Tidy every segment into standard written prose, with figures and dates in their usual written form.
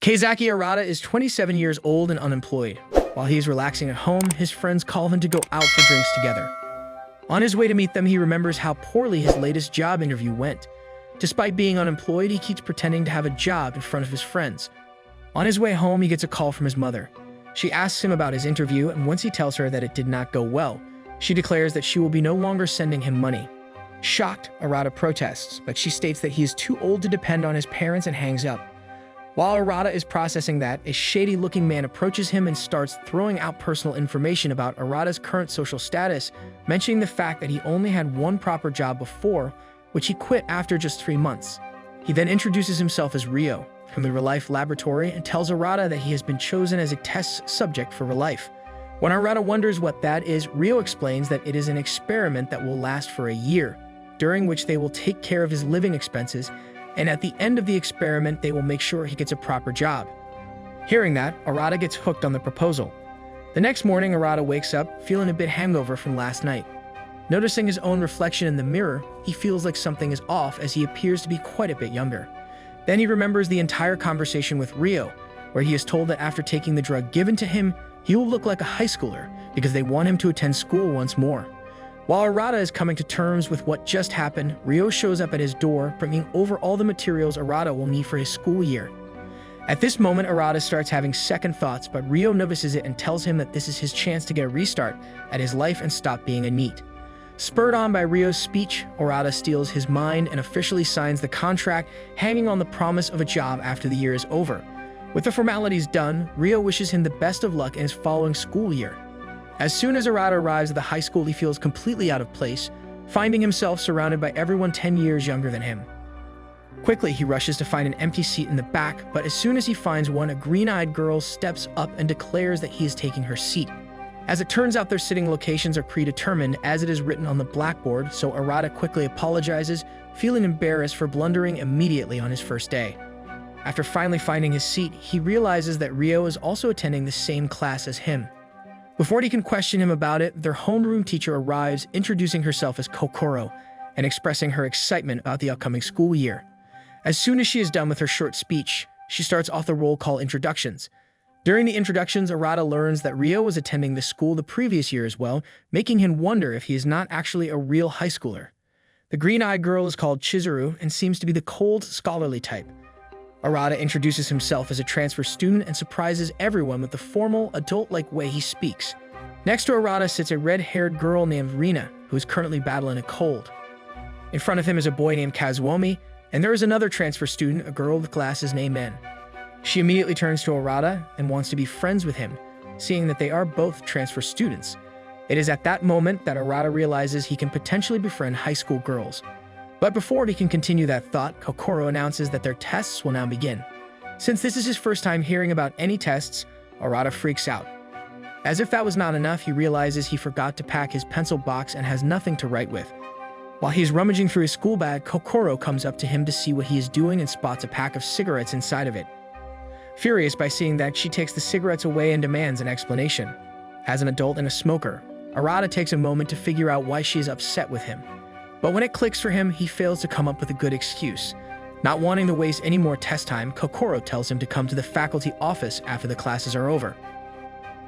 Keizaki Arata is 27 years old and unemployed. While he is relaxing at home, his friends call him to go out for drinks together. On his way to meet them, he remembers how poorly his latest job interview went. Despite being unemployed, he keeps pretending to have a job in front of his friends. On his way home, he gets a call from his mother. She asks him about his interview, and once he tells her that it did not go well, she declares that she will be no longer sending him money. Shocked, Arata protests, but she states that he is too old to depend on his parents and hangs up. While Arata is processing that, a shady-looking man approaches him and starts throwing out personal information about Arata's current social status, mentioning the fact that he only had one proper job before, which he quit after just 3 months. He then introduces himself as Rio from the ReLife laboratory and tells Arata that he has been chosen as a test subject for ReLife. When Arata wonders what that is, Rio explains that it is an experiment that will last for a year, during which they will take care of his living expenses, and at the end of the experiment, they will make sure he gets a proper job. Hearing that, Arata gets hooked on the proposal. The next morning, Arata wakes up feeling a bit hangover from last night. Noticing his own reflection in the mirror, he feels like something is off as he appears to be quite a bit younger. Then he remembers the entire conversation with Rio, where he is told that after taking the drug given to him, he will look like a high schooler because they want him to attend school once more. While Arata is coming to terms with what just happened, Rio shows up at his door, bringing over all the materials Arata will need for his school year. At this moment, Arata starts having second thoughts, but Rio notices it and tells him that this is his chance to get a restart at his life and stop being a NEET. Spurred on by Rio's speech, Arata steals his mind and officially signs the contract, hanging on the promise of a job after the year is over. With the formalities done, Rio wishes him the best of luck in his following school year. As soon as Arata arrives at the high school, he feels completely out of place, finding himself surrounded by everyone 10 years younger than him. Quickly, he rushes to find an empty seat in the back, but as soon as he finds one, a green-eyed girl steps up and declares that he is taking her seat. As it turns out, their sitting locations are predetermined as it is written on the blackboard, so Arata quickly apologizes, feeling embarrassed for blundering immediately on his first day. After finally finding his seat, he realizes that Rio is also attending the same class as him. Before he can question him about it, their homeroom teacher arrives, introducing herself as Kokoro and expressing her excitement about the upcoming school year. As soon as she is done with her short speech, she starts off the roll call introductions. During the introductions, Arata learns that Rio was attending the school the previous year as well, making him wonder if he is not actually a real high schooler. The green-eyed girl is called Chizuru and seems to be the cold, scholarly type. Arata introduces himself as a transfer student and surprises everyone with the formal, adult-like way he speaks. Next to Arata sits a red-haired girl named Rina, who is currently battling a cold. In front of him is a boy named Kazuomi, and there is another transfer student, a girl with glasses named En. She immediately turns to Arata and wants to be friends with him, seeing that they are both transfer students. It is at that moment that Arata realizes he can potentially befriend high school girls. But before he can continue that thought, Kokoro announces that their tests will now begin. Since this is his first time hearing about any tests, Arata freaks out. As if that was not enough, he realizes he forgot to pack his pencil box and has nothing to write with. While he is rummaging through his school bag, Kokoro comes up to him to see what he is doing and spots a pack of cigarettes inside of it. Furious by seeing that, she takes the cigarettes away and demands an explanation. As an adult and a smoker, Arata takes a moment to figure out why she is upset with him. But when it clicks for him, he fails to come up with a good excuse. Not wanting to waste any more test time, Kokoro tells him to come to the faculty office after the classes are over.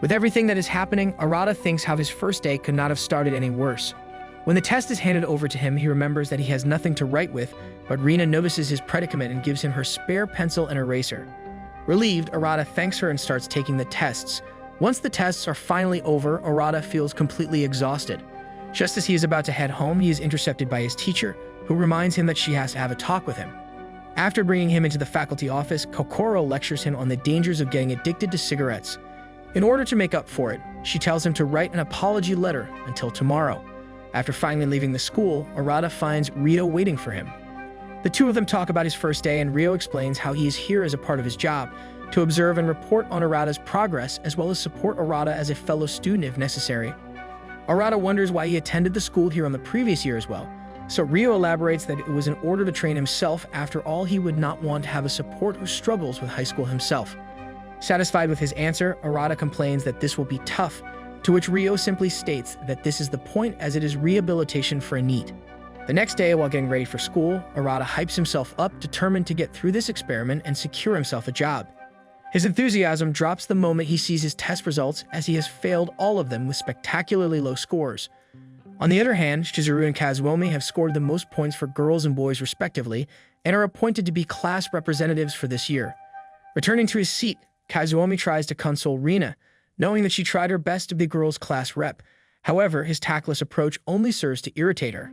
With everything that is happening, Arata thinks how his first day could not have started any worse. When the test is handed over to him, he remembers that he has nothing to write with, but Rina notices his predicament and gives him her spare pencil and eraser. Relieved, Arata thanks her and starts taking the tests. Once the tests are finally over, Arata feels completely exhausted. Just as he is about to head home, he is intercepted by his teacher, who reminds him that she has to have a talk with him. After bringing him into the faculty office, Kokoro lectures him on the dangers of getting addicted to cigarettes. In order to make up for it, she tells him to write an apology letter until tomorrow. After finally leaving the school, Arata finds Rio waiting for him. The two of them talk about his first day, and Rio explains how he is here as a part of his job, to observe and report on Arata's progress, as well as support Arata as a fellow student if necessary. Arata wonders why he attended the school here on the previous year as well, so Rio elaborates that it was in order to train himself. After all, he would not want to have a support who struggles with high school himself. Satisfied with his answer, Arata complains that this will be tough, to which Rio simply states that this is the point as it is rehabilitation for a NEET. The next day, while getting ready for school, Arata hypes himself up, determined to get through this experiment and secure himself a job. His enthusiasm drops the moment he sees his test results, as he has failed all of them with spectacularly low scores. On the other hand, Chizuru and Kazuomi have scored the most points for girls and boys respectively, and are appointed to be class representatives for this year. Returning to his seat, Kazuomi tries to console Rina, knowing that she tried her best to be girls' class rep. However, his tactless approach only serves to irritate her.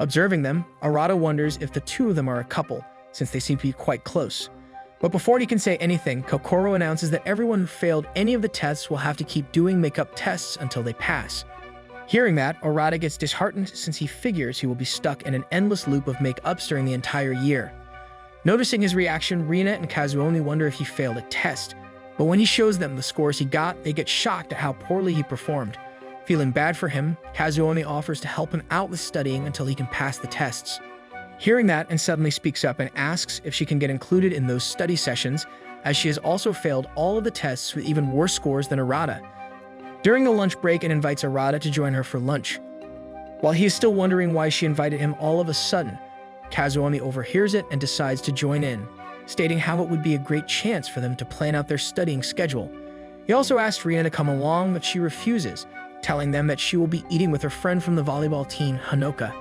Observing them, Arata wonders if the two of them are a couple, since they seem to be quite close. But before he can say anything, Kokoro announces that everyone who failed any of the tests will have to keep doing makeup tests until they pass. Hearing that, Arata gets disheartened since he figures he will be stuck in an endless loop of makeups during the entire year. Noticing his reaction, Rina and Kazuomi wonder if he failed a test, but when he shows them the scores he got, they get shocked at how poorly he performed. Feeling bad for him, Kazuomi offers to help him out with studying until he can pass the tests. Hearing that, and suddenly speaks up and asks if she can get included in those study sessions, as she has also failed all of the tests with even worse scores than Arata. During the lunch break, and invites Arata to join her for lunch. While he is still wondering why she invited him all of a sudden, Kazuomi overhears it and decides to join in, stating how it would be a great chance for them to plan out their studying schedule. He also asks Rina to come along, but she refuses, telling them that she will be eating with her friend from the volleyball team, Hanoka.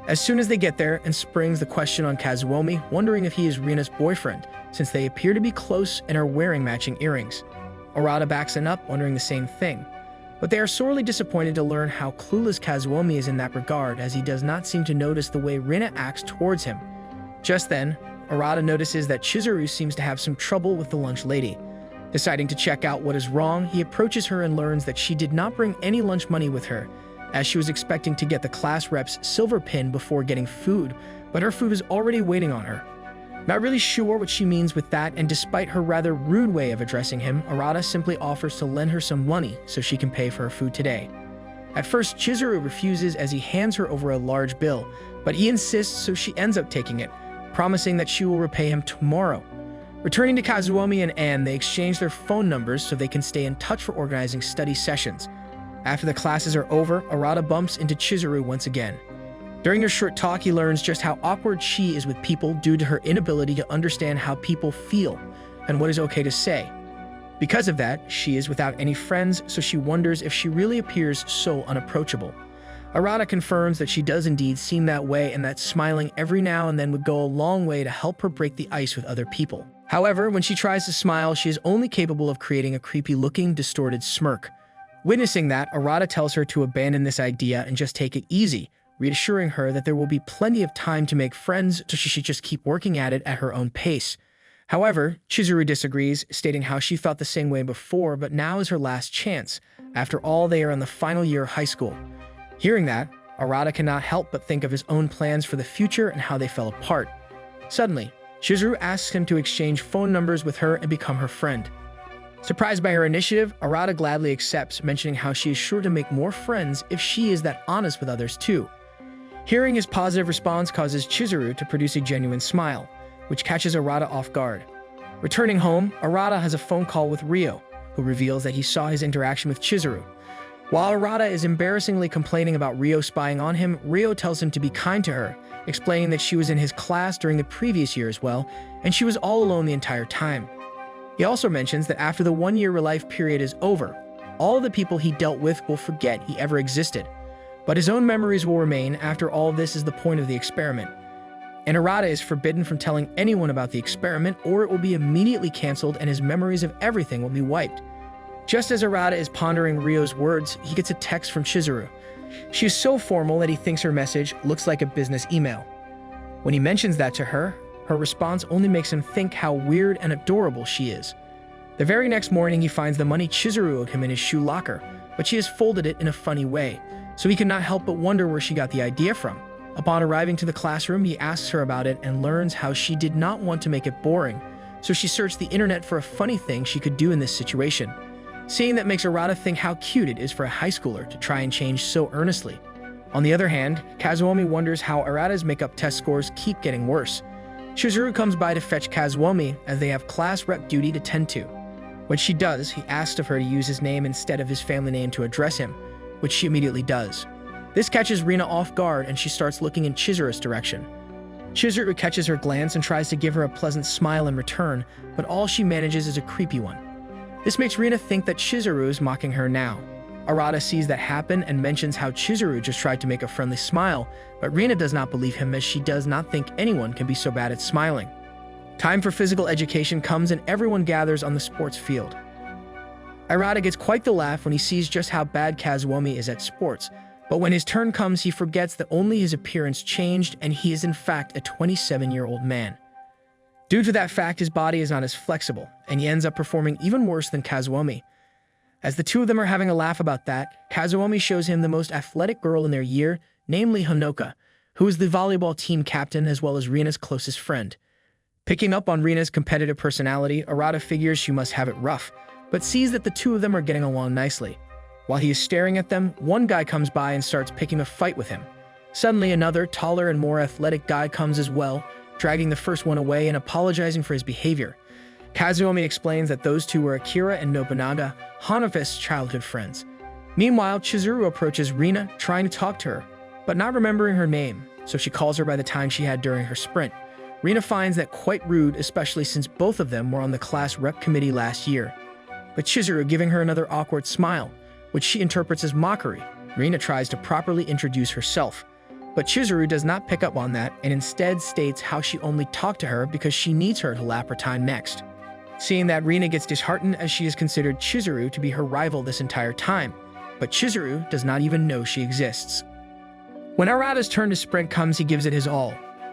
As soon as they get there, and springs the question on Kazuomi, wondering if he is Rina's boyfriend, since they appear to be close and are wearing matching earrings. Arata backs him up, wondering the same thing. But they are sorely disappointed to learn how clueless Kazuomi is in that regard, as he does not seem to notice the way Rina acts towards him. Just then, Arata notices that Chizuru seems to have some trouble with the lunch lady. Deciding to check out what is wrong, he approaches her and learns that she did not bring any lunch money with her, as she was expecting to get the class rep's silver pin before getting food, but her food is already waiting on her. Not really sure what she means with that, and despite her rather rude way of addressing him, Arata simply offers to lend her some money so she can pay for her food today. At first, Chizuru refuses as he hands her over a large bill, but he insists, so she ends up taking it, promising that she will repay him tomorrow. Returning to Kazuomi and Anne, they exchange their phone numbers so they can stay in touch for organizing study sessions. After the classes are over, Arata bumps into Chizuru once again. During their short talk, he learns just how awkward she is with people due to her inability to understand how people feel and what is okay to say. Because of that, she is without any friends, so she wonders if she really appears so unapproachable. Arata confirms that she does indeed seem that way, and that smiling every now and then would go a long way to help her break the ice with other people. However, when she tries to smile, she is only capable of creating a creepy-looking, distorted smirk. Witnessing that, Arata tells her to abandon this idea and just take it easy, reassuring her that there will be plenty of time to make friends, so she should just keep working at it at her own pace. However, Chizuru disagrees, stating how she felt the same way before, but now is her last chance. After all, they are in the final year of high school. Hearing that, Arata cannot help but think of his own plans for the future and how they fell apart. Suddenly, Chizuru asks him to exchange phone numbers with her and become her friend. Surprised by her initiative, Arata gladly accepts, mentioning how she is sure to make more friends if she is that honest with others too. Hearing his positive response causes Chizuru to produce a genuine smile, which catches Arata off guard. Returning home, Arata has a phone call with Ryo, who reveals that he saw his interaction with Chizuru. While Arata is embarrassingly complaining about Ryo spying on him, Ryo tells him to be kind to her, explaining that she was in his class during the previous year as well, and she was all alone the entire time. He also mentions that after the 1-year ReLife period is over, all of the people he dealt with will forget he ever existed. But his own memories will remain. After all, this is the point of the experiment. And Arata is forbidden from telling anyone about the experiment, or it will be immediately cancelled and his memories of everything will be wiped. Just as Arata is pondering Ryo's words, he gets a text from Chizuru. She is so formal that he thinks her message looks like a business email. When he mentions that to her, her response only makes him think how weird and adorable she is. The very next morning, he finds the money Chizuru owed him in his shoe locker, but she has folded it in a funny way, so he cannot help but wonder where she got the idea from. Upon arriving to the classroom, he asks her about it and learns how she did not want to make it boring, so she searched the internet for a funny thing she could do in this situation. Seeing that makes Arata think how cute it is for a high schooler to try and change so earnestly. On the other hand, Kazuomi wonders how Arata's makeup test scores keep getting worse. Chizuru comes by to fetch Kazuomi, as they have class rep duty to tend to. When she does, he asks of her to use his name instead of his family name to address him, which she immediately does. This catches Rina off guard, and she starts looking in Chizuru's direction. Chizuru catches her glance and tries to give her a pleasant smile in return, but all she manages is a creepy one. This makes Rina think that Chizuru is mocking her now. Arata sees that happen and mentions how Chizuru just tried to make a friendly smile, but Rina does not believe him as she does not think anyone can be so bad at smiling. Time for physical education comes and everyone gathers on the sports field. Arata gets quite the laugh when he sees just how bad Kazuomi is at sports, but when his turn comes he forgets that only his appearance changed and he is in fact a 27-year-old man. Due to that fact, his body is not as flexible, and he ends up performing even worse than Kazuomi. As the two of them are having a laugh about that, Kazuomi shows him the most athletic girl in their year, namely Honoka, who is the volleyball team captain as well as Rina's closest friend. Picking up on Rina's competitive personality, Arata figures she must have it rough, but sees that the two of them are getting along nicely. While he is staring at them, one guy comes by and starts picking a fight with him. Suddenly, another, taller and more athletic guy comes as well, dragging the first one away and apologizing for his behavior. Kazuomi explains that those two were Akira and Nobunaga, Hanafi's childhood friends. Meanwhile, Chizuru approaches Rina, trying to talk to her, but not remembering her name, so she calls her by the time she had during her sprint. Rina finds that quite rude, especially since both of them were on the class rep committee last year. But Chizuru giving her another awkward smile, which she interprets as mockery. Rina tries to properly introduce herself, but Chizuru does not pick up on that and instead states how she only talked to her because she needs her to lap her time next. Seeing that, Rina gets disheartened as she has considered Chizuru to be her rival this entire time, but Chizuru does not even know she exists. When Arata's turn to sprint comes, he gives it his all,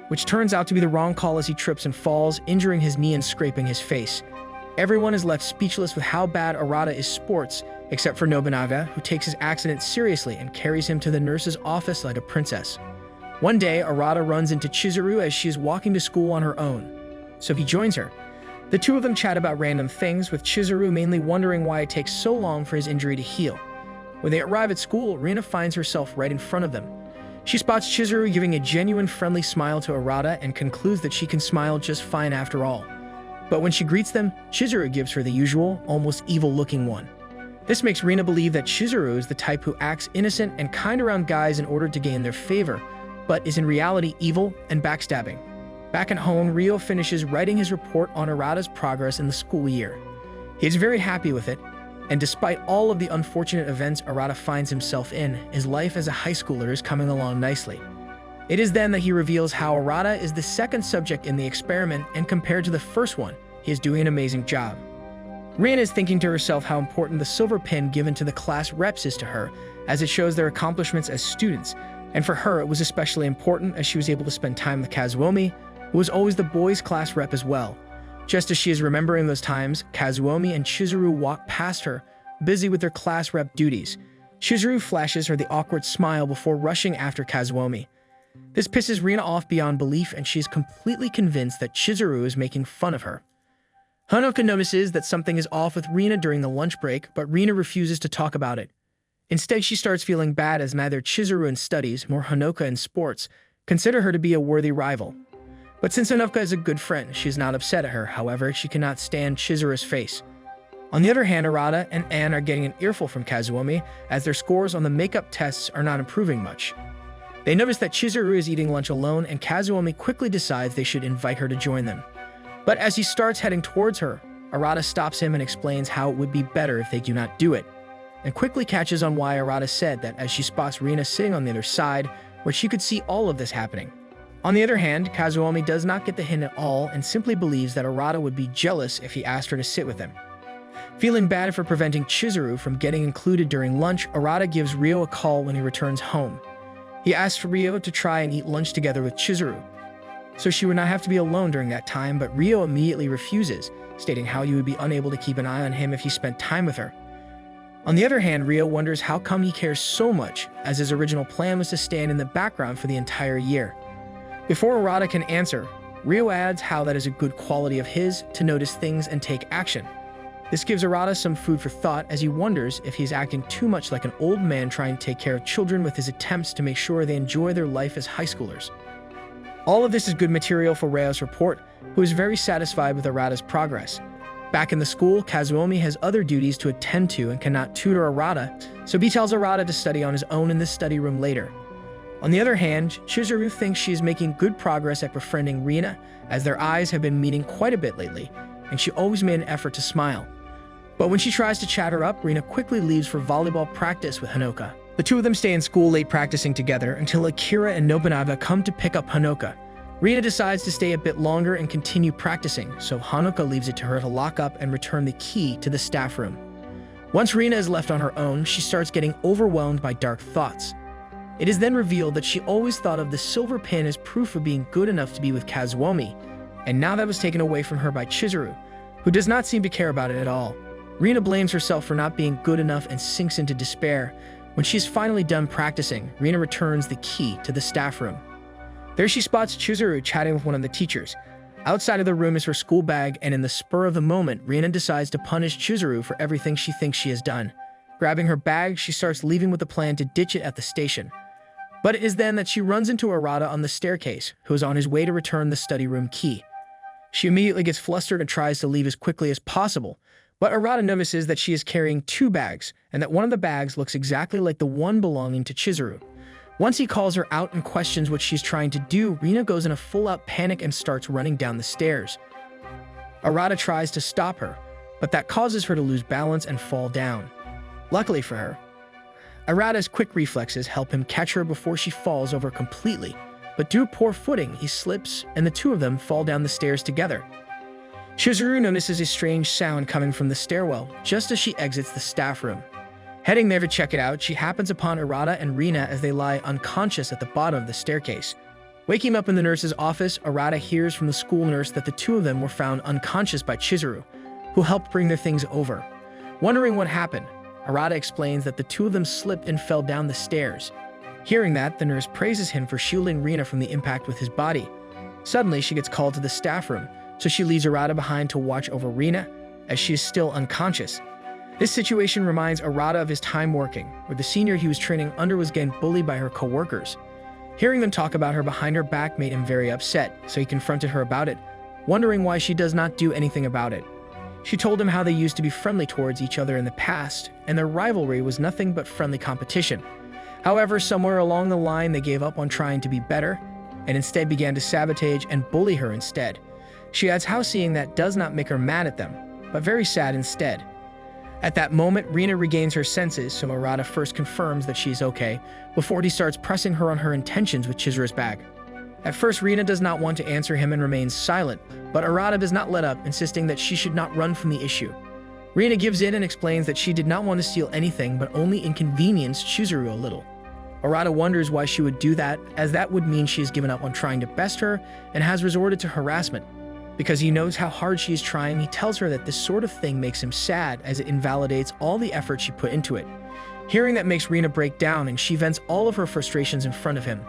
which turns out to be the wrong call as he trips and falls, injuring his knee and scraping his face. Everyone is left speechless with how bad Arata is sports, except for Nobunaga, who takes his accident seriously and carries him to the nurse's office like a princess. One day, Arata runs into Chizuru as she is walking to school on her own, so he joins her. The two of them chat about random things, with Chizuru mainly wondering why it takes so long for his injury to heal. When they arrive at school, Rina finds herself right in front of them. She spots Chizuru giving a genuine friendly smile to Arata and concludes that she can smile just fine after all. But when she greets them, Chizuru gives her the usual, almost evil-looking one. This makes Rina believe that Chizuru is the type who acts innocent and kind around guys in order to gain their favor, but is in reality evil and backstabbing. Back at home, Ryo finishes writing his report on Arata's progress in the school year. He is very happy with it, and despite all of the unfortunate events Arata finds himself in, his life as a high schooler is coming along nicely. It is then that he reveals how Arata is the second subject in the experiment, and compared to the first one, he is doing an amazing job. Rina is thinking to herself how important the silver pin given to the class reps is to her, as it shows their accomplishments as students, and for her it was especially important as she was able to spend time with Kazuomi, who was always the boys' class rep as well. Just as she is remembering those times, Kazuomi and Chizuru walk past her, busy with their class rep duties. Chizuru flashes her the awkward smile before rushing after Kazuomi. This pisses Rina off beyond belief, and she is completely convinced that Chizuru is making fun of her. Honoka notices that something is off with Rina during the lunch break, but Rina refuses to talk about it. Instead, she starts feeling bad as neither Chizuru in studies nor Honoka in sports consider her to be a worthy rival. But since Honoka is a good friend, she is not upset at her. However, she cannot stand Chizuru's face. On the other hand, Arata and Anne are getting an earful from Kazuomi as their scores on the makeup tests are not improving much. They notice that Chizuru is eating lunch alone, and Kazuomi quickly decides they should invite her to join them. But as he starts heading towards her, Arata stops him and explains how it would be better if they do not do it, and quickly catches on why Arata said that as she spots Rina sitting on the other side, where she could see all of this happening. On the other hand, Kazuomi does not get the hint at all and simply believes that Arata would be jealous if he asked her to sit with him. Feeling bad for preventing Chizuru from getting included during lunch, Arata gives Ryo a call when he returns home. He asks for Ryo to try and eat lunch together with Chizuru, so she would not have to be alone during that time, but Ryo immediately refuses, stating how he would be unable to keep an eye on him if he spent time with her. On the other hand, Ryo wonders how come he cares so much, as his original plan was to stand in the background for the entire year. Before Arata can answer, Ryo adds how that is a good quality of his to notice things and take action. This gives Arata some food for thought as he wonders if he's acting too much like an old man trying to take care of children with his attempts to make sure they enjoy their life as high schoolers. All of this is good material for Ryo's report, who is very satisfied with Arata's progress. Back in the school, Kazuomi has other duties to attend to and cannot tutor Arata, so he tells Arata to study on his own in the study room later. On the other hand, Chizuru thinks she is making good progress at befriending Rina, as their eyes have been meeting quite a bit lately, and she always made an effort to smile. But when she tries to chat her up, Rina quickly leaves for volleyball practice with Hanoka. The two of them stay in school late practicing together until Akira and Nobunaga come to pick up Hanoka. Rina decides to stay a bit longer and continue practicing, so Hanoka leaves it to her to lock up and return the key to the staff room. Once Rina is left on her own, she starts getting overwhelmed by dark thoughts. It is then revealed that she always thought of the silver pin as proof of being good enough to be with Kazuomi, and now that was taken away from her by Chizuru, who does not seem to care about it at all. Rina blames herself for not being good enough and sinks into despair. When she is finally done practicing, Rina returns the key to the staff room. There she spots Chizuru chatting with one of the teachers. Outside of the room is her school bag, and in the spur of the moment, Rina decides to punish Chizuru for everything she thinks she has done. Grabbing her bag, she starts leaving with the plan to ditch it at the station. But it is then that she runs into Arata on the staircase, who is on his way to return the study room key. She immediately gets flustered and tries to leave as quickly as possible, but Arata notices that she is carrying two bags, and that one of the bags looks exactly like the one belonging to Chizuru. Once he calls her out and questions what she's trying to do, Rina goes in a full-out panic and starts running down the stairs. Arata tries to stop her, but that causes her to lose balance and fall down. Luckily for her, Arata's quick reflexes help him catch her before she falls over completely, but due to poor footing, he slips and the two of them fall down the stairs together. Chizuru notices a strange sound coming from the stairwell just as she exits the staff room. Heading there to check it out, she happens upon Arata and Rina as they lie unconscious at the bottom of the staircase. Waking up in the nurse's office, Arata hears from the school nurse that the two of them were found unconscious by Chizuru, who helped bring their things over. Wondering what happened, Arata explains that the two of them slipped and fell down the stairs. Hearing that, the nurse praises him for shielding Rina from the impact with his body. Suddenly, she gets called to the staff room, so she leaves Arata behind to watch over Rina, as she is still unconscious. This situation reminds Arata of his time working, where the senior he was training under was getting bullied by her coworkers. Hearing them talk about her behind her back made him very upset, so he confronted her about it, wondering why she does not do anything about it. She told him how they used to be friendly towards each other in the past, and their rivalry was nothing but friendly competition. However, somewhere along the line they gave up on trying to be better, and instead began to sabotage and bully her instead. She adds how seeing that does not make her mad at them, but very sad instead. At that moment, Rina regains her senses, so Arata first confirms that she is okay, before he starts pressing her on her intentions with Chizuru's bag. At first, Rina does not want to answer him and remains silent, but Arata does not let up, insisting that she should not run from the issue. Rina gives in and explains that she did not want to steal anything, but only inconvenience Chizuru a little. Arata wonders why she would do that, as that would mean she has given up on trying to best her and has resorted to harassment. Because he knows how hard she is trying, he tells her that this sort of thing makes him sad, as it invalidates all the effort she put into it. Hearing that makes Rina break down, and she vents all of her frustrations in front of him,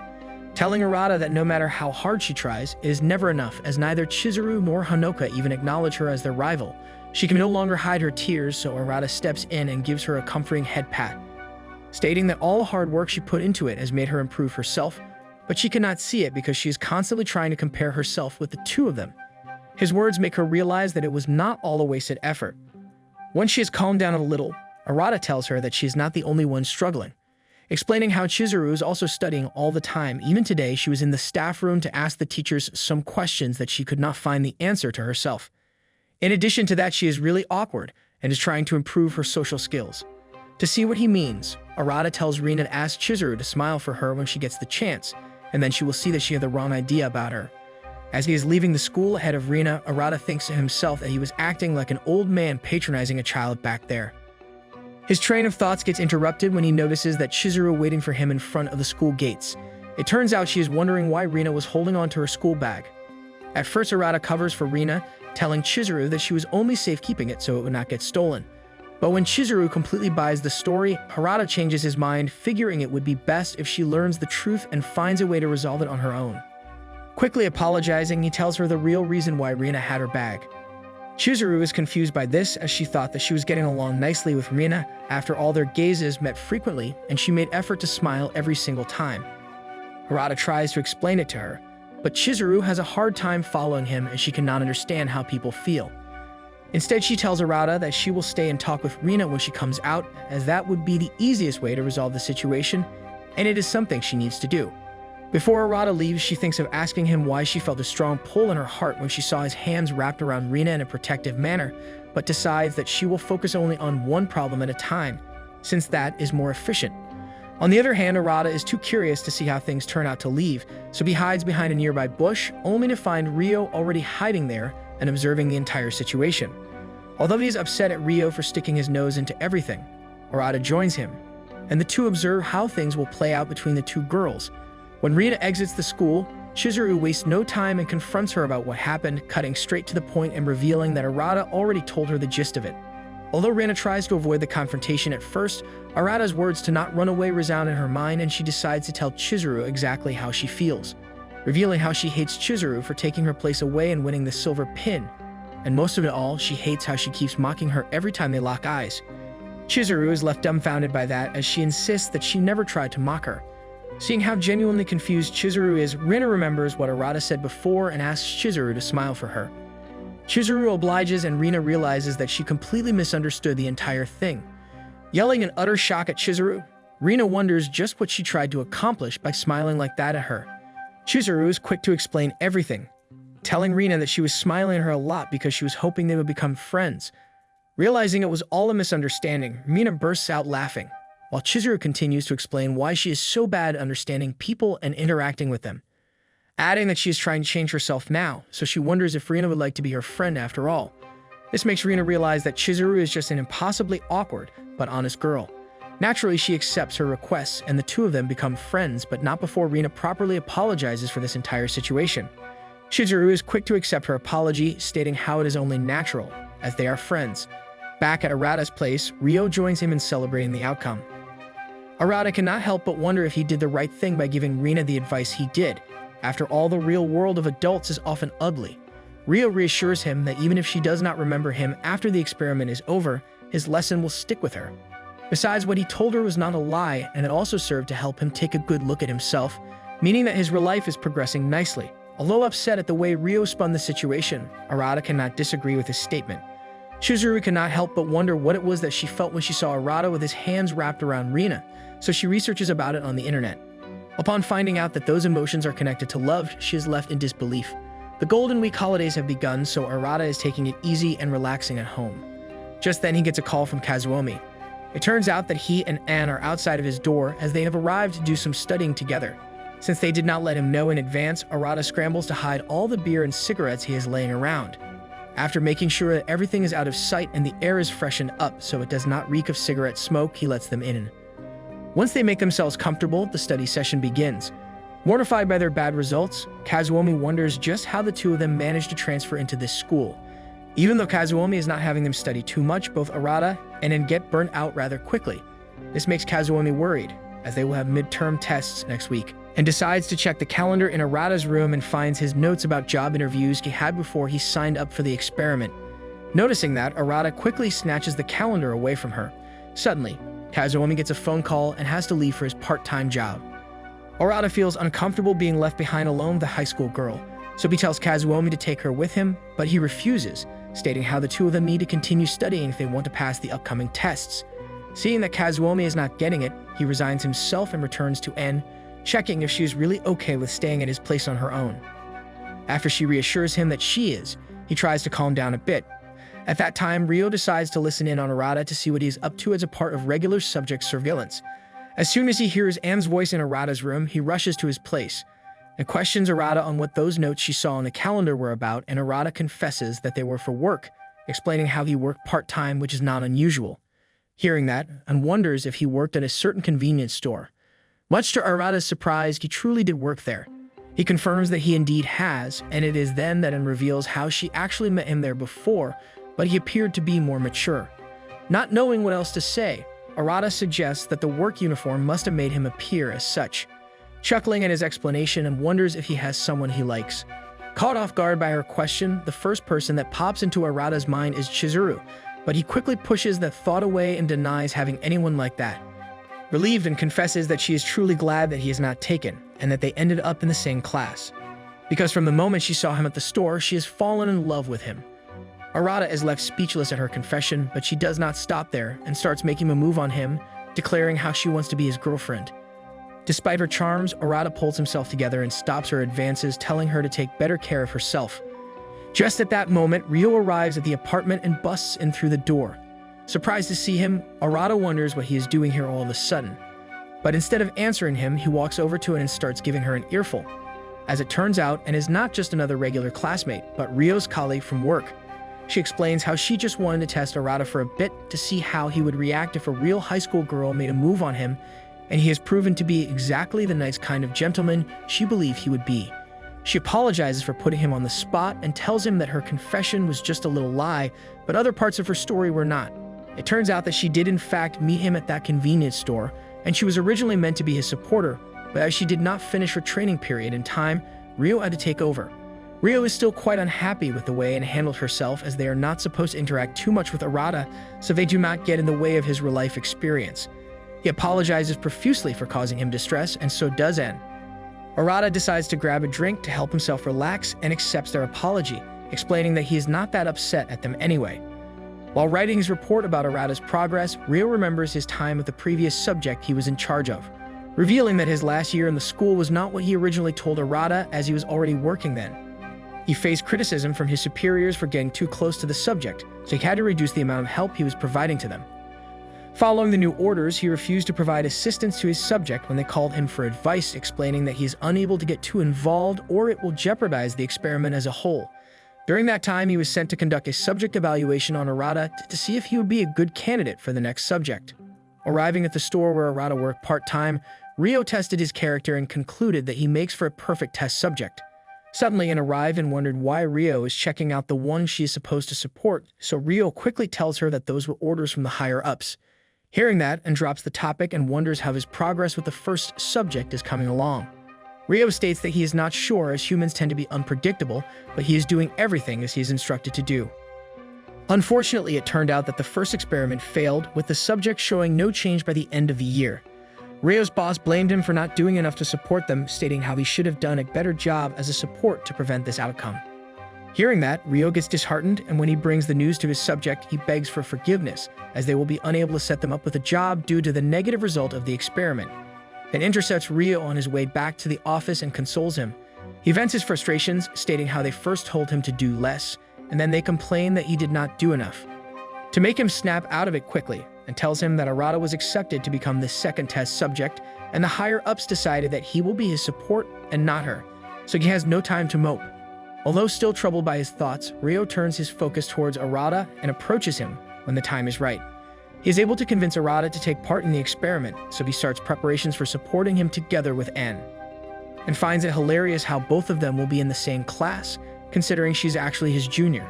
telling Arata that no matter how hard she tries, it is never enough, as neither Chizuru nor Hanoka even acknowledge her as their rival. She can no longer hide her tears, so Arata steps in and gives her a comforting head pat, stating that all the hard work she put into it has made her improve herself, but she cannot see it because she is constantly trying to compare herself with the two of them. His words make her realize that it was not all a wasted effort. Once she has calmed down a little, Arata tells her that she is not the only one struggling, explaining how Chizuru is also studying all the time. Even today, she was in the staff room to ask the teachers some questions that she could not find the answer to herself. In addition to that, she is really awkward and is trying to improve her social skills. To see what he means, Arata tells Rina to ask Chizuru to smile for her when she gets the chance, and then she will see that she had the wrong idea about her. As he is leaving the school ahead of Rina, Arata thinks to himself that he was acting like an old man patronizing a child back there. His train of thoughts gets interrupted when he notices that Chizuru waiting for him in front of the school gates. It turns out she is wondering why Rina was holding on to her school bag. At first, Arata covers for Rina, telling Chizuru that she was only safe keeping it so it would not get stolen. But when Chizuru completely buys the story, Arata changes his mind, figuring it would be best if she learns the truth and finds a way to resolve it on her own. Quickly apologizing, he tells her the real reason why Rina had her bag. Chizuru is confused by this, as she thought that she was getting along nicely with Rina after all their gazes met frequently, and she made effort to smile every single time. Arata tries to explain it to her, but Chizuru has a hard time following him, as she cannot understand how people feel. Instead, she tells Arata that she will stay and talk with Rina when she comes out, as that would be the easiest way to resolve the situation, and it is something she needs to do. Before Arata leaves, she thinks of asking him why she felt a strong pull in her heart when she saw his hands wrapped around Rina in a protective manner, but decides that she will focus only on one problem at a time, since that is more efficient. On the other hand, Arata is too curious to see how things turn out to leave, so he hides behind a nearby bush, only to find Rio already hiding there and observing the entire situation. Although he is upset at Rio for sticking his nose into everything, Arata joins him, and the two observe how things will play out between the two girls. When Rina exits the school, Chizuru wastes no time and confronts her about what happened, cutting straight to the point and revealing that Arata already told her the gist of it. Although Rina tries to avoid the confrontation at first, Arata's words to not run away resound in her mind, and she decides to tell Chizuru exactly how she feels, revealing how she hates Chizuru for taking her place away and winning the silver pin. And most of it all, she hates how she keeps mocking her every time they lock eyes. Chizuru is left dumbfounded by that, as she insists that she never tried to mock her. Seeing how genuinely confused Chizuru is, Rina remembers what Arata said before and asks Chizuru to smile for her. Chizuru obliges, and Rina realizes that she completely misunderstood the entire thing. Yelling in utter shock at Chizuru, Rina wonders just what she tried to accomplish by smiling like that at her. Chizuru is quick to explain everything, telling Rina that she was smiling at her a lot because she was hoping they would become friends. Realizing it was all a misunderstanding, Rina bursts out laughing, while Chizuru continues to explain why she is so bad at understanding people and interacting with them, adding that she is trying to change herself now, so she wonders if Rina would like to be her friend after all. This makes Rina realize that Chizuru is just an impossibly awkward but honest girl. Naturally, she accepts her requests, and the two of them become friends, but not before Rina properly apologizes for this entire situation. Chizuru is quick to accept her apology, stating how it is only natural, as they are friends. Back at Arata's place, Rio joins him in celebrating the outcome. Arata cannot help but wonder if he did the right thing by giving Rina the advice he did. After all, the real world of adults is often ugly. Rio reassures him that even if she does not remember him after the experiment is over, his lesson will stick with her. Besides, what he told her was not a lie, and it also served to help him take a good look at himself, meaning that his ReLife is progressing nicely. Although upset at the way Rio spun the situation, Arata cannot disagree with his statement. Chizuru cannot help but wonder what it was that she felt when she saw Arata with his hands wrapped around Rina, so she researches about it on the internet. Upon finding out that those emotions are connected to love, she is left in disbelief. The Golden Week holidays have begun, so Arata is taking it easy and relaxing at home. Just then, he gets a call from Kazuomi. It turns out that he and Anne are outside of his door, as they have arrived to do some studying together. Since they did not let him know in advance, Arata scrambles to hide all the beer and cigarettes he is laying around. After making sure that everything is out of sight and the air is freshened up so it does not reek of cigarette smoke, he lets them in. Once they make themselves comfortable, the study session begins. Mortified by their bad results, Kazuomi wonders just how the two of them managed to transfer into this school. Even though Kazuomi is not having them study too much, both Arata and Anne get burnt out rather quickly. This makes Kazuomi worried, as they will have midterm tests next week, and decides to check the calendar in Arata's room and finds his notes about job interviews he had before he signed up for the experiment. Noticing that, Arata quickly snatches the calendar away from her. Suddenly, Kazuomi gets a phone call and has to leave for his part-time job. Arata feels uncomfortable being left behind alone with the high school girl, so he tells Kazuomi to take her with him, but he refuses, stating how the two of them need to continue studying if they want to pass the upcoming tests. Seeing that Kazuomi is not getting it, he resigns himself and returns to Anne, checking if she is really okay with staying at his place on her own. After she reassures him that she is, he tries to calm down a bit. At that time, Rio decides to listen in on Arata to see what he is up to as a part of regular subject surveillance. As soon as he hears Anne's voice in Arata's room, he rushes to his place and questions Arata on what those notes she saw on the calendar were about, and Arata confesses that they were for work, explaining how he worked part-time, which is not unusual. Hearing that, Anne wonders if he worked at a certain convenience store. Much to Arata's surprise, he truly did work there. He confirms that he indeed has, and it is then that Anne reveals how she actually met him there before, but he appeared to be more mature. Not knowing what else to say, Arata suggests that the work uniform must have made him appear as such. Chuckling at his explanation, and wonders if he has someone he likes. Caught off guard by her question, the first person that pops into Arata's mind is Chizuru, but he quickly pushes that thought away and denies having anyone like that. Relieved, and confesses that she is truly glad that he is not taken, and that they ended up in the same class. Because from the moment she saw him at the store, she has fallen in love with him. Arata is left speechless at her confession, but she does not stop there and starts making a move on him, declaring how she wants to be his girlfriend. Despite her charms, Arata pulls himself together and stops her advances, telling her to take better care of herself. Just at that moment, Rio arrives at the apartment and busts in through the door. Surprised to see him, Arata wonders what he is doing here all of a sudden. But instead of answering him, he walks over to her and starts giving her an earful. As it turns out, and is not just another regular classmate, but Rio's colleague from work. She explains how she just wanted to test Arata for a bit to see how he would react if a real high school girl made a move on him, and he has proven to be exactly the nice kind of gentleman she believed he would be. She apologizes for putting him on the spot and tells him that her confession was just a little lie, but other parts of her story were not. It turns out that she did in fact meet him at that convenience store, and she was originally meant to be his supporter, but as she did not finish her training period in time, Rio had to take over. Rio is still quite unhappy with the way Anne handled herself, as they are not supposed to interact too much with Arata, so they do not get in the way of his ReLife experience. He apologizes profusely for causing him distress, and so does Anne. Arata decides to grab a drink to help himself relax and accepts their apology, explaining that he is not that upset at them anyway. While writing his report about Arata's progress, Rio remembers his time with the previous subject he was in charge of, revealing that his last year in the school was not what he originally told Arata, as he was already working then. He faced criticism from his superiors for getting too close to the subject, so he had to reduce the amount of help he was providing to them. Following the new orders, he refused to provide assistance to his subject when they called him for advice, explaining that he is unable to get too involved or it will jeopardize the experiment as a whole. During that time, he was sent to conduct a subject evaluation on Arata to see if he would be a good candidate for the next subject. Arriving at the store where Arata worked part-time, Rio tested his character and concluded that he makes for a perfect test subject. Suddenly, Anne arrived and wondered why Rio is checking out the one she is supposed to support, so Rio quickly tells her that those were orders from the higher-ups. Hearing that, Anne drops the topic and wonders how his progress with the first subject is coming along. Rio states that he is not sure, as humans tend to be unpredictable, but he is doing everything as he is instructed to do. Unfortunately, it turned out that the first experiment failed, with the subject showing no change by the end of the year. Rio's boss blamed him for not doing enough to support them, stating how he should have done a better job as a support to prevent this outcome. Hearing that, Rio gets disheartened, and when he brings the news to his subject, he begs for forgiveness, as they will be unable to set them up with a job due to the negative result of the experiment. Then intercepts Rio on his way back to the office and consoles him. He vents his frustrations, stating how they first told him to do less, and then they complain that he did not do enough. To make him snap out of it quickly, and tells him that Arata was accepted to become the second test subject, and the higher-ups decided that he will be his support and not her, so he has no time to mope. Although still troubled by his thoughts, Rio turns his focus towards Arata and approaches him when the time is right. He is able to convince Arata to take part in the experiment, so he starts preparations for supporting him together with Anne, and finds it hilarious how both of them will be in the same class, considering she's actually his junior.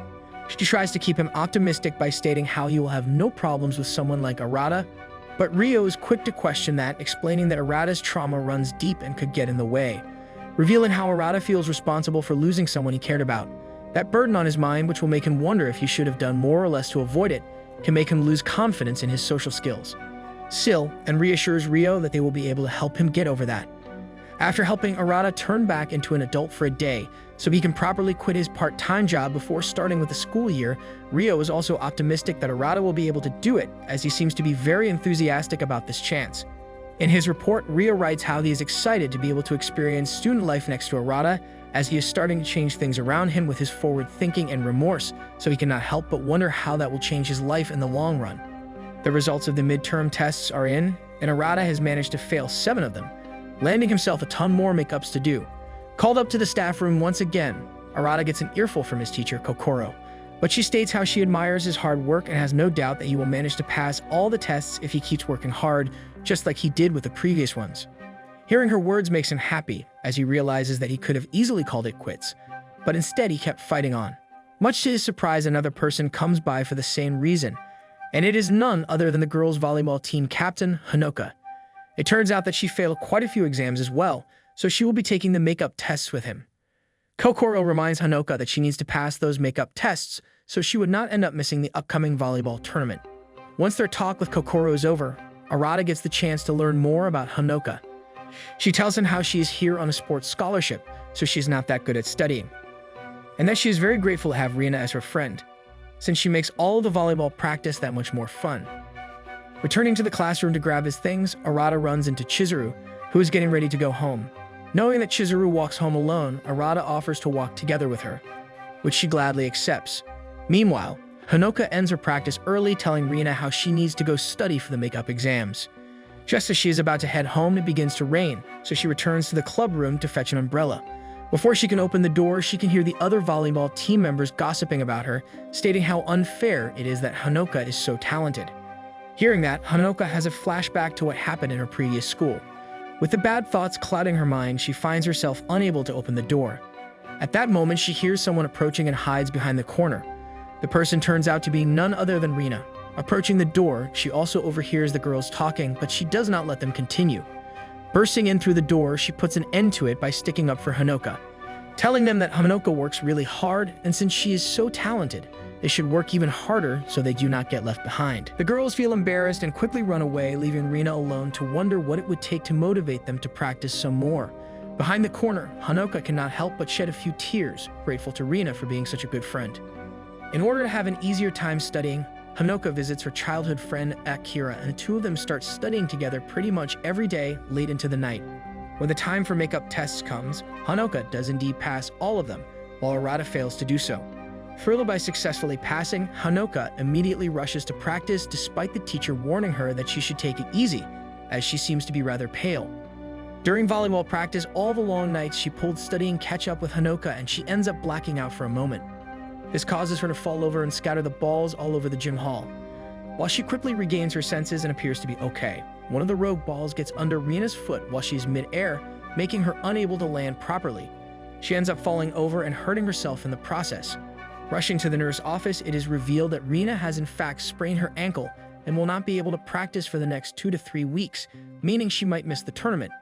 She tries to keep him optimistic by stating how he will have no problems with someone like Arata, but Rio is quick to question that, explaining that Arata's trauma runs deep and could get in the way, revealing how Arata feels responsible for losing someone he cared about. That burden on his mind, which will make him wonder if he should have done more or less to avoid it, can make him lose confidence in his social skills. Still, Anne reassures Rio that they will be able to help him get over that. After helping Arata turn back into an adult for a day, so he can properly quit his part-time job before starting with the school year, Rio is also optimistic that Arata will be able to do it, as he seems to be very enthusiastic about this chance. In his report, Rio writes how he is excited to be able to experience student life next to Arata, as he is starting to change things around him with his forward thinking and remorse, so he cannot help but wonder how that will change his life in the long run. The results of the midterm tests are in, and Arata has managed to fail 7 of them, landing himself a ton more makeups to do. Called up to the staff room once again, Arata gets an earful from his teacher, Kokoro, but she states how she admires his hard work and has no doubt that he will manage to pass all the tests if he keeps working hard, just like he did with the previous ones. Hearing her words makes him happy, as he realizes that he could have easily called it quits, but instead he kept fighting on. Much to his surprise, another person comes by for the same reason, and it is none other than the girls' volleyball team captain, Hanoka. It turns out that she failed quite a few exams as well, so she will be taking the makeup tests with him. Kokoro reminds Hanoka that she needs to pass those makeup tests so she would not end up missing the upcoming volleyball tournament. Once their talk with Kokoro is over, Arata gets the chance to learn more about Hanoka. She tells him how she is here on a sports scholarship, so she's not that good at studying, and that she is very grateful to have Rina as her friend, since she makes all of the volleyball practice that much more fun. Returning to the classroom to grab his things, Arata runs into Chizuru, who is getting ready to go home. Knowing that Chizuru walks home alone, Arata offers to walk together with her, which she gladly accepts. Meanwhile, Hanoka ends her practice early, telling Rina how she needs to go study for the makeup exams. Just as she is about to head home, it begins to rain, so she returns to the club room to fetch an umbrella. Before she can open the door, she can hear the other volleyball team members gossiping about her, stating how unfair it is that Hanoka is so talented. Hearing that, Hanoka has a flashback to what happened in her previous school. With the bad thoughts clouding her mind, she finds herself unable to open the door. At that moment, she hears someone approaching and hides behind the corner. The person turns out to be none other than Rina. Approaching the door, she also overhears the girls talking, but she does not let them continue. Bursting in through the door, she puts an end to it by sticking up for Hanoka, telling them that Hanoka works really hard, and since she is so talented, they should work even harder so they do not get left behind. The girls feel embarrassed and quickly run away, leaving Rina alone to wonder what it would take to motivate them to practice some more. Behind the corner, Hanoka cannot help but shed a few tears, grateful to Rina for being such a good friend. In order to have an easier time studying, Hanoka visits her childhood friend Akira, and the two of them start studying together pretty much every day late into the night. When the time for makeup tests comes, Hanoka does indeed pass all of them, while Arata fails to do so. Thrilled by successfully passing, Hanoka immediately rushes to practice despite the teacher warning her that she should take it easy, as she seems to be rather pale. During volleyball practice, all the long nights she pulled studying catch up with Hanoka, and she ends up blacking out for a moment. This causes her to fall over and scatter the balls all over the gym hall. While she quickly regains her senses and appears to be okay, one of the rogue balls gets under Rina's foot while she's mid-air, making her unable to land properly. She ends up falling over and hurting herself in the process. Rushing to the nurse's office, it is revealed that Rina has in fact sprained her ankle and will not be able to practice for the next 2 to 3 weeks, meaning she might miss the tournament.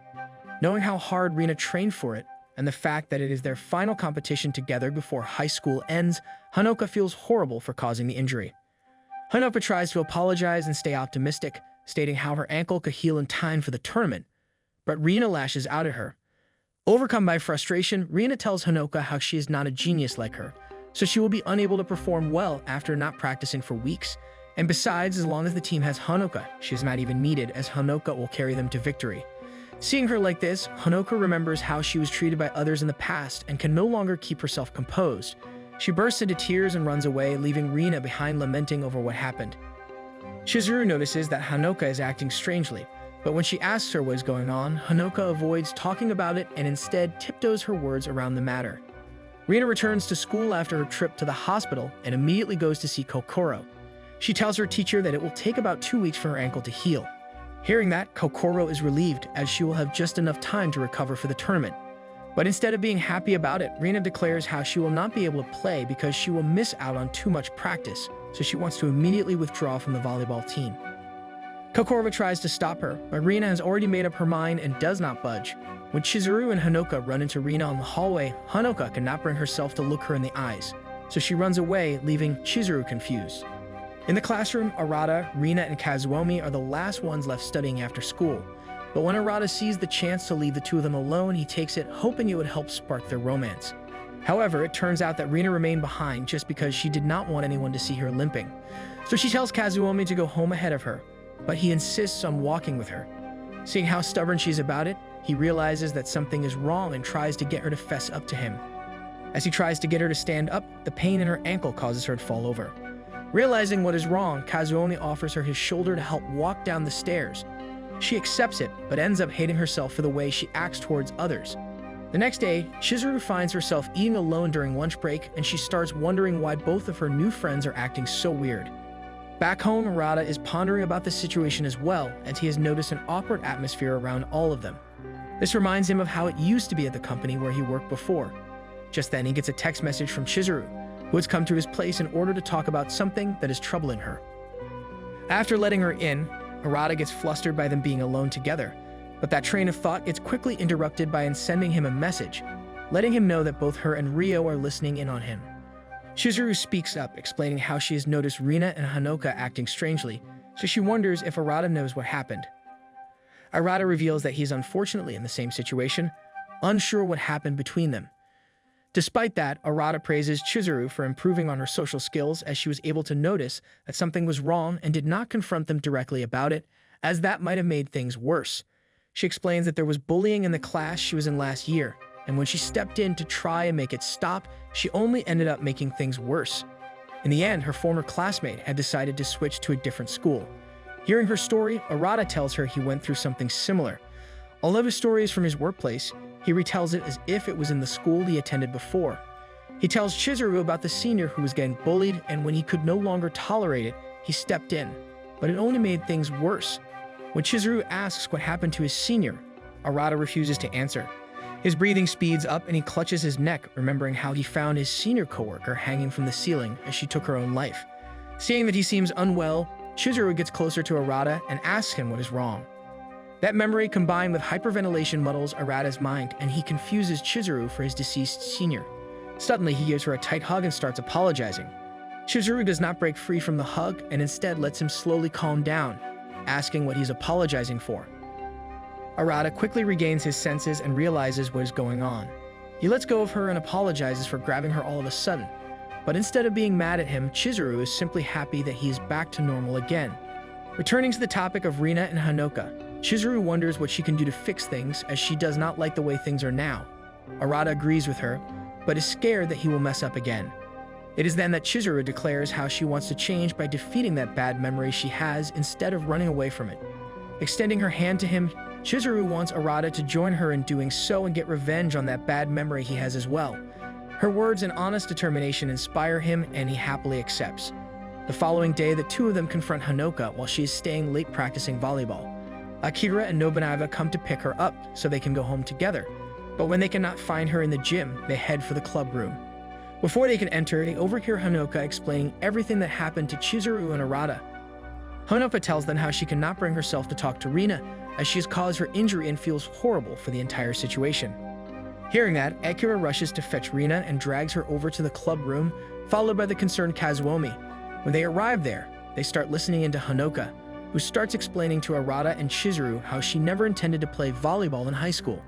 Knowing how hard Rina trained for it, and the fact that it is their final competition together before high school ends, Hanoka feels horrible for causing the injury. Hanoka tries to apologize and stay optimistic, stating how her ankle could heal in time for the tournament, but Rina lashes out at her. Overcome by frustration, Rina tells Hanoka how she is not a genius like her, so she will be unable to perform well after not practicing for weeks, and besides, as long as the team has Hanoka, she is not even needed, as Hanoka will carry them to victory. Seeing her like this, Hanoka remembers how she was treated by others in the past and can no longer keep herself composed. She bursts into tears and runs away, leaving Rina behind lamenting over what happened. Chizuru notices that Hanoka is acting strangely, but when she asks her what is going on, Hanoka avoids talking about it and instead tiptoes her words around the matter. Rina returns to school after her trip to the hospital and immediately goes to see Kokoro. She tells her teacher that it will take about 2 weeks for her ankle to heal. Hearing that, Kokoro is relieved, as she will have just enough time to recover for the tournament. But instead of being happy about it, Rina declares how she will not be able to play because she will miss out on too much practice, so she wants to immediately withdraw from the volleyball team. Kokoro tries to stop her, but Rina has already made up her mind and does not budge. When Chizuru and Hanoka run into Rina on the hallway, Hanoka cannot bring herself to look her in the eyes, so she runs away, leaving Chizuru confused. In the classroom, Arata, Rina, and Kazuomi are the last ones left studying after school. But when Arata sees the chance to leave the two of them alone, he takes it, hoping it would help spark their romance. However, it turns out that Rina remained behind just because she did not want anyone to see her limping. So she tells Kazuomi to go home ahead of her, but he insists on walking with her. Seeing how stubborn she's about it, he realizes that something is wrong and tries to get her to fess up to him. As he tries to get her to stand up, the pain in her ankle causes her to fall over. Realizing what is wrong, Kazuomi offers her his shoulder to help walk down the stairs. She accepts it, but ends up hating herself for the way she acts towards others. The next day, Chizuru finds herself eating alone during lunch break, and she starts wondering why both of her new friends are acting so weird. Back home, Arata is pondering about the situation as well, as he has noticed an awkward atmosphere around all of them. This reminds him of how it used to be at the company where he worked before. Just then, he gets a text message from Chizuru, who has come to his place in order to talk about something that is troubling her. After letting her in, Arata gets flustered by them being alone together, but that train of thought gets quickly interrupted by sending him a message, letting him know that both her and Ryo are listening in on him. Chizuru speaks up, explaining how she has noticed Rina and Hanoka acting strangely, so she wonders if Arata knows what happened. Arata reveals that he is unfortunately in the same situation, unsure what happened between them. Despite that, Arata praises Chizuru for improving on her social skills, as she was able to notice that something was wrong and did not confront them directly about it, as that might have made things worse. She explains that there was bullying in the class she was in last year, and when she stepped in to try and make it stop, she only ended up making things worse. In the end, her former classmate had decided to switch to a different school. Hearing her story, Arata tells her he went through something similar. Although his story is from his workplace, he retells it as if it was in the school he attended before. He tells Chizuru about the senior who was getting bullied, and when he could no longer tolerate it, he stepped in. But it only made things worse. When Chizuru asks what happened to his senior, Arata refuses to answer. His breathing speeds up and he clutches his neck, remembering how he found his senior coworker hanging from the ceiling as she took her own life. Seeing that he seems unwell, Chizuru gets closer to Arata and asks him what is wrong. That memory combined with hyperventilation muddles Arata's mind, and he confuses Chizuru for his deceased senior. Suddenly, he gives her a tight hug and starts apologizing. Chizuru does not break free from the hug and instead lets him slowly calm down, asking what he's apologizing for. Arata quickly regains his senses and realizes what is going on. He lets go of her and apologizes for grabbing her all of a sudden. But instead of being mad at him, Chizuru is simply happy that he is back to normal again. Returning to the topic of Rina and Hanoka, Chizuru wonders what she can do to fix things, as she does not like the way things are now. Arata agrees with her, but is scared that he will mess up again. It is then that Chizuru declares how she wants to change by defeating that bad memory she has instead of running away from it. Extending her hand to him, Chizuru wants Arata to join her in doing so and get revenge on that bad memory he has as well. Her words and honest determination inspire him, and he happily accepts. The following day, the two of them confront Hanoka while she is staying late practicing volleyball. Akira and Nobunaga come to pick her up so they can go home together, but when they cannot find her in the gym, they head for the club room. Before they can enter, they overhear Hanoka explaining everything that happened to Chizuru and Arata. Hanoka tells them how she cannot bring herself to talk to Rina, as she has caused her injury and feels horrible for the entire situation. Hearing that, Akira rushes to fetch Rina and drags her over to the club room, followed by the concerned Kazuomi. When they arrive there, they start listening into Hanoka, who starts explaining to Arata and Chizuru how she never intended to play volleyball in high school.